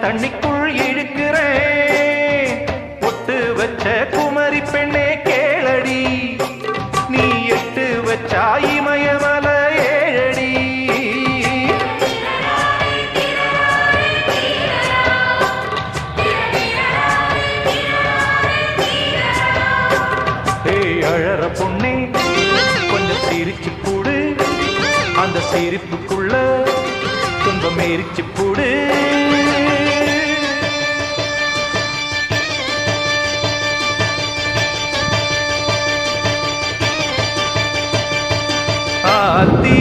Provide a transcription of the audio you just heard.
தண்ணிக்குள் இழுக்கிறேன் ஒட்டு வச்ச குமரி பெண்ணே கேளடி நீ எட்டு வச்சா இமயமல ஏழடி ஏய் அழற பொண்ணே கொஞ்சம் சிரிச்சு கூடு அந்த சிரிப்புக்குள்ள துன்பம் எரிச்சு கூடு ஆத்தி